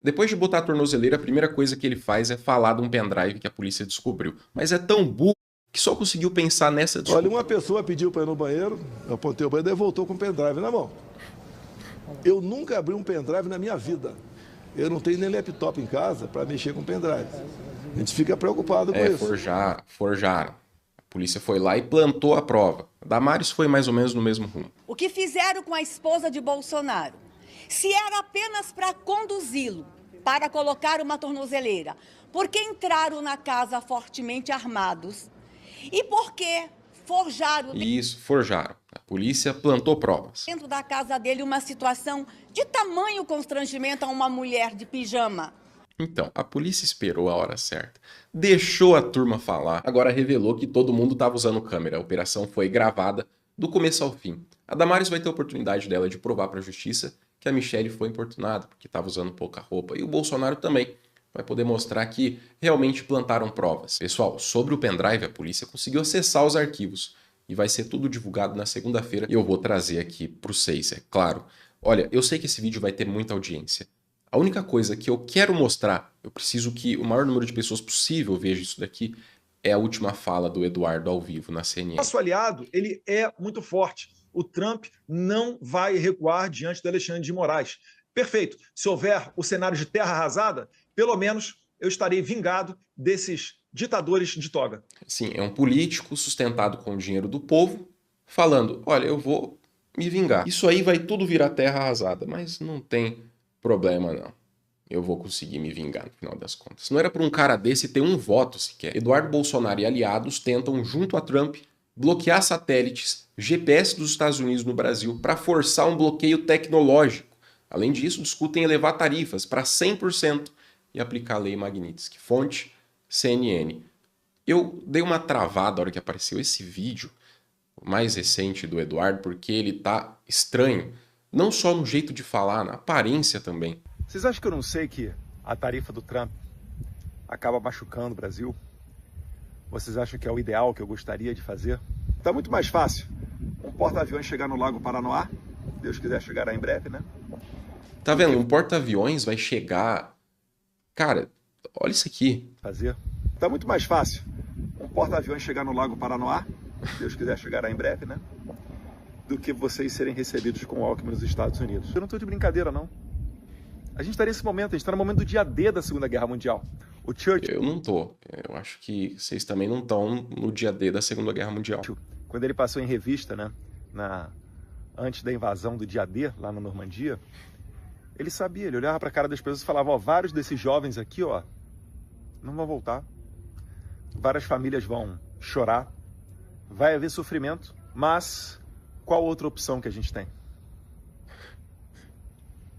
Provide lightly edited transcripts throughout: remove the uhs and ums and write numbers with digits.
Depois de botar a tornozeleira, a primeira coisa que ele faz é falar de um pendrive que a polícia descobriu. Mas é tão burro que só conseguiu pensar nessa desculpa. Olha, uma pessoa pediu para ir no banheiro, eu apontei o banheiro e voltou com o pendrive na mão. Eu nunca abri um pendrive na minha vida. Eu não tenho nem laptop em casa para mexer com pendrive. A gente fica preocupado com isso. Forjaram. A polícia foi lá e plantou a prova. A Damares foi mais ou menos no mesmo rumo. O que fizeram com a esposa de Bolsonaro? Se era apenas para conduzi-lo, para colocar uma tornozeleira, por que entraram na casa fortemente armados? E por que forjaram... Isso, forjaram. A polícia plantou provas. Dentro da casa dele, uma situação de tamanho constrangimento a uma mulher de pijama. Então, a polícia esperou a hora certa, deixou a turma falar, agora revelou que todo mundo estava usando câmera. A operação foi gravada do começo ao fim. A Damares vai ter a oportunidade dela de provar para a justiça que a Michelle foi importunada, porque estava usando pouca roupa. E o Bolsonaro também vai poder mostrar que realmente plantaram provas. Pessoal, sobre o pendrive, a polícia conseguiu acessar os arquivos. E vai ser tudo divulgado na segunda-feira. E eu vou trazer aqui para vocês, é claro. Olha, eu sei que esse vídeo vai ter muita audiência. A única coisa que eu quero mostrar, eu preciso que o maior número de pessoas possível veja isso daqui, é a última fala do Eduardo ao vivo na CNN. Nosso aliado, ele é muito forte. O Trump não vai recuar diante do Alexandre de Moraes. Perfeito. Se houver o cenário de terra arrasada, pelo menos eu estarei vingado desses ditadores de toga. Sim, é um político sustentado com o dinheiro do povo, falando, olha, eu vou me vingar. Isso aí vai tudo virar terra arrasada, mas não tem problema não. Eu vou conseguir me vingar no final das contas. Não era para um cara desse ter um voto sequer. Eduardo Bolsonaro e aliados tentam, junto a Trump, bloquear satélites GPS dos Estados Unidos no Brasil para forçar um bloqueio tecnológico. Além disso, discutem elevar tarifas para 100% e aplicar a lei Magnitsky. Fonte, CNN. Eu dei uma travada na hora que apareceu esse vídeo, o mais recente do Eduardo, porque ele tá estranho. Não só no jeito de falar, na aparência também. Vocês acham que eu não sei que a tarifa do Trump acaba machucando o Brasil? Vocês acham que é o ideal que eu gostaria de fazer? Tá muito mais fácil um porta-aviões chegar no Lago Paranoá, Deus quiser chegará em breve, né? Tá vendo? Um porta-aviões vai chegar... Cara, olha isso aqui. Tá muito mais fácil um porta-aviões chegar no Lago Paranoá, Deus quiser chegará em breve, né? Do que vocês serem recebidos com o Alckmin nos Estados Unidos. Eu não tô de brincadeira, não. A gente tá nesse momento, a gente tá no momento do dia D da Segunda Guerra Mundial. O Churchill... Eu não tô. Eu acho que vocês também não estão no dia D da Segunda Guerra Mundial. Quando ele passou em revista, né? Antes da invasão do dia D, lá na Normandia, ele sabia, ele olhava pra cara das pessoas e falava, ó, vários desses jovens aqui, ó, não vão voltar. Várias famílias vão chorar, vai haver sofrimento, mas qual outra opção que a gente tem?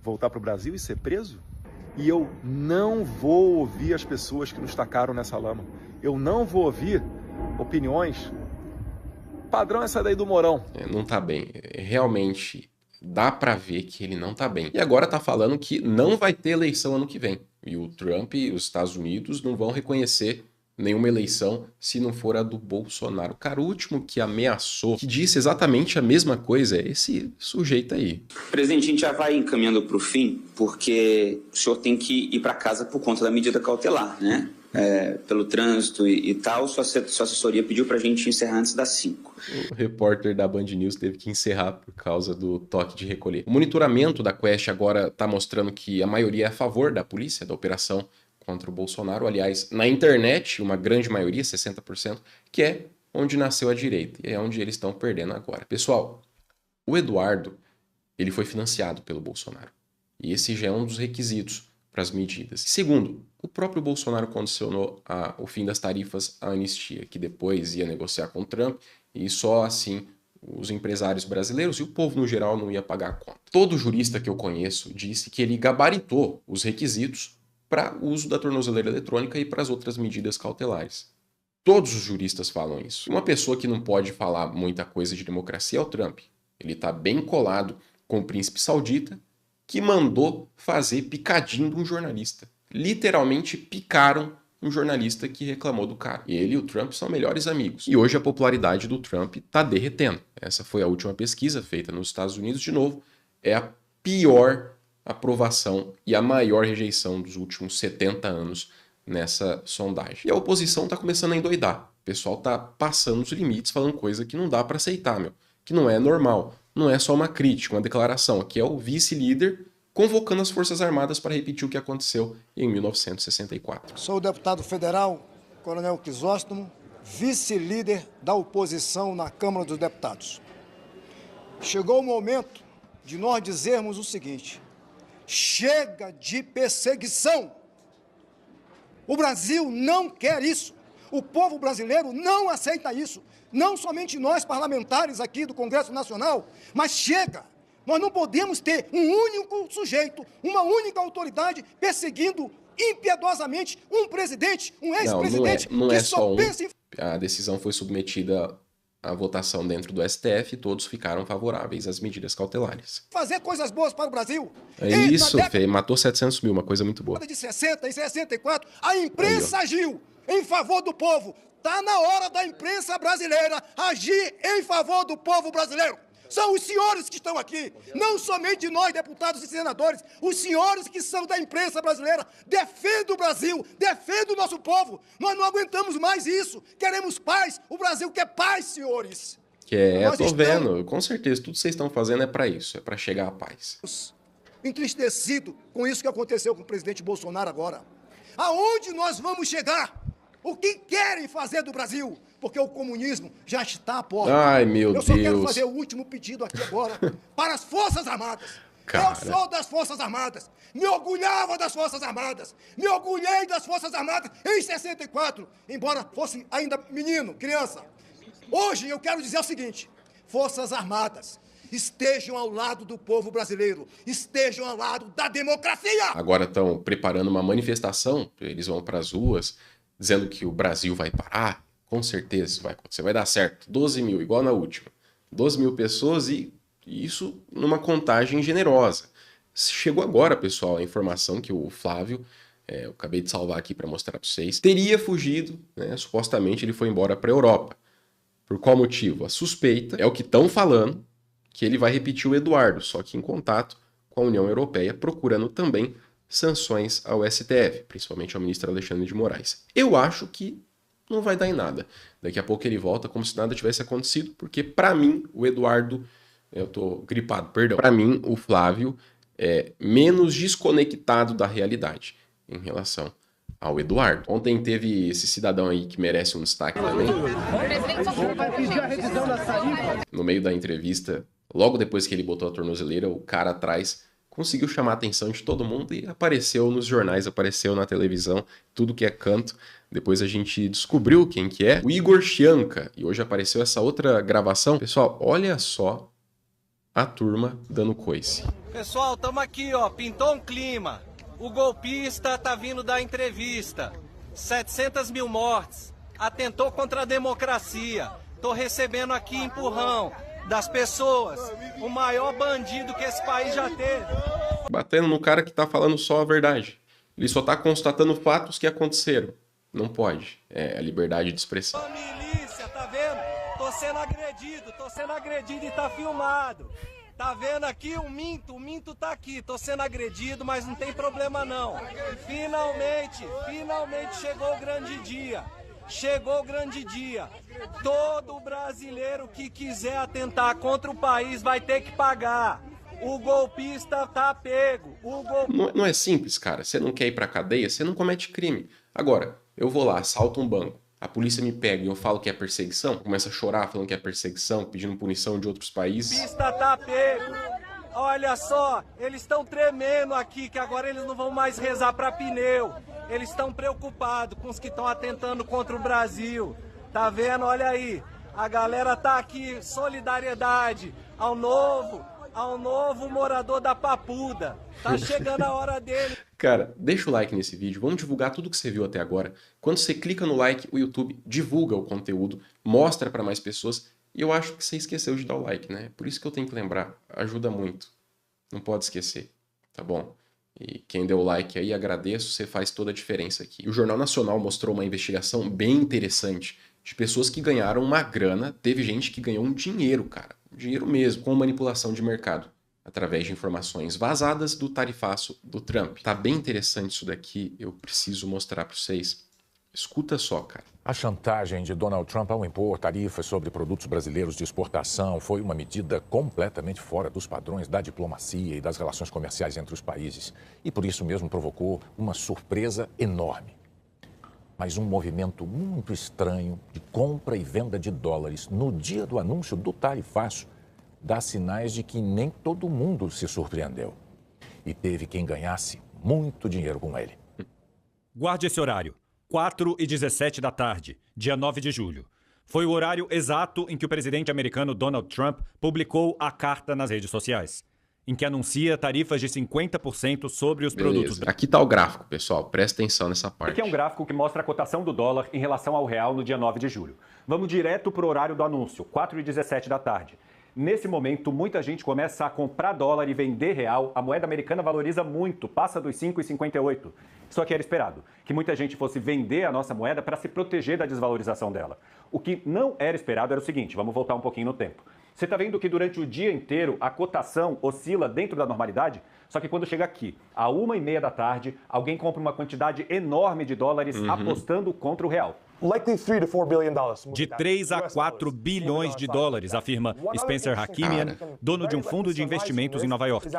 Voltar para o Brasil e ser preso? E eu não vou ouvir as pessoas que nos tacaram nessa lama. Eu não vou ouvir opiniões. Padrão essa daí do Mourão. Não tá bem. Realmente dá pra ver que ele não tá bem. E agora tá falando que não vai ter eleição ano que vem. E o Trump e os Estados Unidos não vão reconhecer nenhuma eleição se não for a do Bolsonaro. Cara, o último que ameaçou, que disse exatamente a mesma coisa, é esse sujeito aí. Presidente, a gente já vai encaminhando para o fim, porque o senhor tem que ir para casa por conta da medida cautelar, né? Pelo trânsito e tal, sua assessoria pediu para a gente encerrar antes das 5. O repórter da Band News teve que encerrar por causa do toque de recolher. O monitoramento da Quest agora está mostrando que a maioria é a favor da polícia, da operação contra o Bolsonaro. Aliás, na internet, uma grande maioria, 60%, que é onde nasceu a direita. E é onde eles estão perdendo agora. Pessoal, o Eduardo, ele foi financiado pelo Bolsonaro. E esse já é um dos requisitos para as medidas. Segundo, o próprio Bolsonaro condicionou o fim das tarifas à anistia, que depois ia negociar com o Trump, e só assim os empresários brasileiros e o povo no geral não ia pagar a conta. Todo jurista que eu conheço disse que ele gabaritou os requisitos para o uso da tornozeleira eletrônica e para as outras medidas cautelares. Todos os juristas falam isso. Uma pessoa que não pode falar muita coisa de democracia é o Trump. Ele está bem colado com o príncipe saudita, que mandou fazer picadinho de um jornalista. Literalmente picaram um jornalista que reclamou do cara. E ele e o Trump são melhores amigos. E hoje a popularidade do Trump está derretendo. Essa foi a última pesquisa feita nos Estados Unidos. De novo, é a pior aprovação e a maior rejeição dos últimos 70 anos nessa sondagem. E a oposição tá começando a endoidar. O pessoal tá passando os limites, falando coisa que não dá para aceitar, meu. Que não é normal. Não é só uma crítica, uma declaração. Aqui é o vice-líder convocando as Forças Armadas para repetir o que aconteceu em 1964. Sou o deputado federal, Coronel Crisóstomo, vice-líder da oposição na Câmara dos Deputados. Chegou o momento de nós dizermos o seguinte: chega de perseguição! O Brasil não quer isso. O povo brasileiro não aceita isso. Não somente nós, parlamentares aqui do Congresso Nacional, mas chega. Nós não podemos ter um único sujeito, uma única autoridade perseguindo impiedosamente um presidente, um ex-presidente que só pensa em... A decisão foi submetida à votação dentro do STF e todos ficaram favoráveis às medidas cautelares. Fazer coisas boas para o Brasil. É isso, Fê, matou 700 mil, uma coisa muito boa. De 60 e 64, a imprensa agiu em favor do povo. Está na hora da imprensa brasileira agir em favor do povo brasileiro. São os senhores que estão aqui, não somente nós, deputados e senadores, os senhores que são da imprensa brasileira. Defenda o Brasil, defenda o nosso povo. Nós não aguentamos mais isso. Queremos paz. O Brasil quer paz, senhores. Tô vendo. Com certeza, tudo que vocês estão fazendo é para isso, é para chegar à paz. Entristecido com isso que aconteceu com o presidente Bolsonaro agora. Aonde nós vamos chegar? O que querem fazer do Brasil? Porque o comunismo já está à porta. Ai, meu Deus. Eu só quero fazer o último pedido aqui agora para as Forças Armadas. Cara. Eu sou das Forças Armadas. Me orgulhava das Forças Armadas. Me orgulhei das Forças Armadas em 64, embora fosse ainda menino, criança. Hoje eu quero dizer o seguinte: Forças Armadas, estejam ao lado do povo brasileiro, estejam ao lado da democracia. Agora estão preparando uma manifestação, eles vão para as ruas, dizendo que o Brasil vai parar. Com certeza isso vai acontecer, vai dar certo. 12 mil, igual na última. 12 mil pessoas e isso numa contagem generosa. Chegou agora, pessoal, a informação que o Flávio, eu acabei de salvar aqui para mostrar para vocês, teria fugido, né? Supostamente ele foi embora para a Europa. Por qual motivo? A suspeita é o que estão falando, que ele vai repetir o Eduardo, só que em contato com a União Europeia, procurando também sanções ao STF, principalmente ao ministro Alexandre de Moraes. Eu acho que não vai dar em nada. Daqui a pouco ele volta como se nada tivesse acontecido, porque para mim o Eduardo, eu tô gripado, perdão, para mim o Flávio é menos desconectado da realidade em relação ao Eduardo. Ontem teve esse cidadão aí que merece um destaque também. No meio da entrevista, logo depois que ele botou a tornozeleira, o cara atrás conseguiu chamar a atenção de todo mundo e apareceu nos jornais, apareceu na televisão, tudo que é canto. Depois a gente descobriu quem que é, o Igor Chianca. E hoje apareceu essa outra gravação. Pessoal, olha só a turma dando coice. Pessoal, tamo aqui, ó, pintou um clima. O golpista tá vindo dar entrevista. 700 mil mortes. Atentou contra a democracia. Tô recebendo aqui empurrão das pessoas. O maior bandido que esse país já teve. Batendo no cara que tá falando só a verdade. Ele só tá constatando fatos que aconteceram. Não pode. É a liberdade de expressão. Ô, milícia, tá vendo? Tô sendo agredido e tá filmado. Tá vendo aqui o Minto tá aqui. Tô sendo agredido, mas não tem problema não. Finalmente chegou o grande dia. Chegou o grande dia. Todo brasileiro que quiser atentar contra o país vai ter que pagar. O golpista tá pego. Não é simples, cara. Você não quer ir pra cadeia, você não comete crime. Agora, eu vou lá, assalto um banco, a polícia me pega e eu falo que é perseguição, começa a chorar falando que é perseguição, pedindo punição de outros países. O golpista tá pego. Olha só, eles estão tremendo aqui, que agora eles não vão mais rezar pra pneu. Eles estão preocupados com os que estão atentando contra o Brasil. Tá vendo? Olha aí. A galera tá aqui, solidariedade ao novo morador da Papuda. Tá chegando a hora dele. Cara, deixa o like nesse vídeo, vamos divulgar tudo que você viu até agora. Quando você clica no like, o YouTube divulga o conteúdo, mostra para mais pessoas. E eu acho que você esqueceu de dar o like, né? Por isso que eu tenho que lembrar, ajuda muito. Não pode esquecer, tá bom? E quem deu o like aí, agradeço, você faz toda a diferença aqui. O Jornal Nacional mostrou uma investigação bem interessante de pessoas que ganharam uma grana. Teve gente que ganhou um dinheiro, cara. Dinheiro mesmo, com manipulação de mercado. através de informações vazadas do tarifaço do Trump. Tá bem interessante isso daqui, eu preciso mostrar para vocês. Escuta só, cara. A chantagem de Donald Trump ao impor tarifas sobre produtos brasileiros de exportação foi uma medida completamente fora dos padrões da diplomacia e das relações comerciais entre os países. E por isso mesmo provocou uma surpresa enorme. Mas um movimento muito estranho de compra e venda de dólares no dia do anúncio do tarifaço dá sinais de que nem todo mundo se surpreendeu. E teve quem ganhasse muito dinheiro com ele. Guarde esse horário. 4h17 da tarde, dia 9 de julho. Foi o horário exato em que o presidente americano Donald Trump publicou a carta nas redes sociais, em que anuncia tarifas de 50% sobre os produtos. Aqui está o gráfico, pessoal. Presta atenção nessa parte. Aqui é um gráfico que mostra a cotação do dólar em relação ao real no dia 9 de julho. Vamos direto para o horário do anúncio, 4h17 da tarde. Nesse momento, muita gente começa a comprar dólar e vender real. A moeda americana valoriza muito, passa dos 5,58. Isso aqui era esperado, que muita gente fosse vender a nossa moeda para se proteger da desvalorização dela. O que não era esperado era o seguinte, vamos voltar um pouquinho no tempo. Você está vendo que durante o dia inteiro a cotação oscila dentro da normalidade? Só que quando chega aqui, à 1h30 da tarde, alguém compra uma quantidade enorme de dólares apostando contra o real. De 3 a 4 bilhões de dólares, afirma Spencer Hakimian, dono de um fundo de investimentos em Nova York.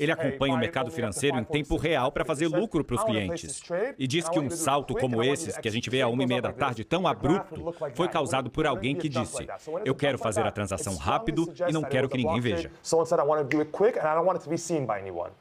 Ele acompanha o mercado financeiro em tempo real para fazer lucro para os clientes. E diz que um salto como esses, que a gente vê à 1h30 da tarde, tão abrupto, foi causado por alguém que disse: eu quero fazer a transação rápido e não quero que ninguém veja.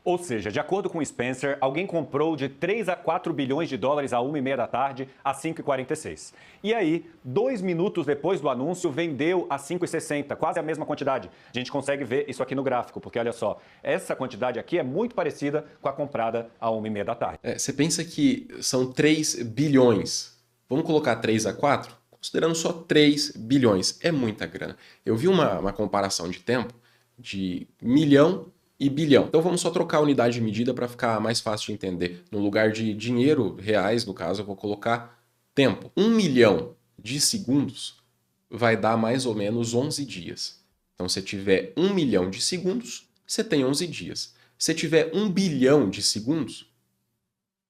Ou seja, de acordo com Spencer, alguém comprou de 3 a 4 bilhões de dólares à 1h30 da tarde, às 5h46. E aí, 2 minutos depois do anúncio, vendeu a 5,60, quase a mesma quantidade. A gente consegue ver isso aqui no gráfico, porque olha só, essa quantidade aqui é muito parecida com a comprada a 1h30 da tarde. Você pensa que são 3 bilhões. Vamos colocar 3 a 4? Considerando só 3 bilhões. É muita grana. Eu vi uma comparação de tempo de milhão e bilhão. Então vamos só trocar a unidade de medida para ficar mais fácil de entender. No lugar de dinheiro, reais, no caso, eu vou colocar tempo. 1 milhão de segundos vai dar mais ou menos 11 dias. Então, se tiver 1 milhão de segundos, você tem 11 dias. Se tiver 1 bilhão de segundos,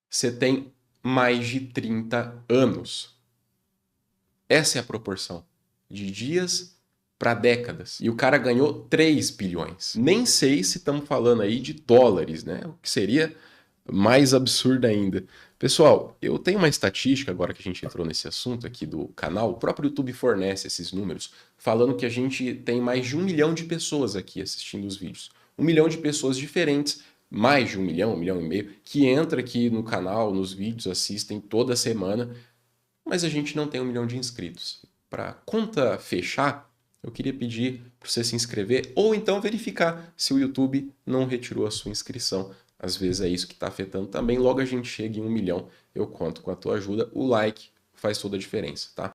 você tem mais de 30 anos. Essa é a proporção de dias para décadas. E o cara ganhou 3 bilhões. Nem sei se estamos falando aí de dólares, né? O que seria mais absurdo ainda. Pessoal, eu tenho uma estatística, agora que a gente entrou nesse assunto aqui do canal, o próprio YouTube fornece esses números, falando que a gente tem mais de 1 milhão de pessoas aqui assistindo os vídeos. 1 milhão de pessoas diferentes, mais de 1 milhão e meio, que entra aqui no canal, nos vídeos, assistem toda semana, mas a gente não tem 1 milhão de inscritos. Para conta fechar, eu queria pedir para você se inscrever ou então verificar se o YouTube não retirou a sua inscrição. Às vezes é isso que está afetando também. Logo a gente chega em 1 milhão, eu conto com a tua ajuda. O like faz toda a diferença, tá?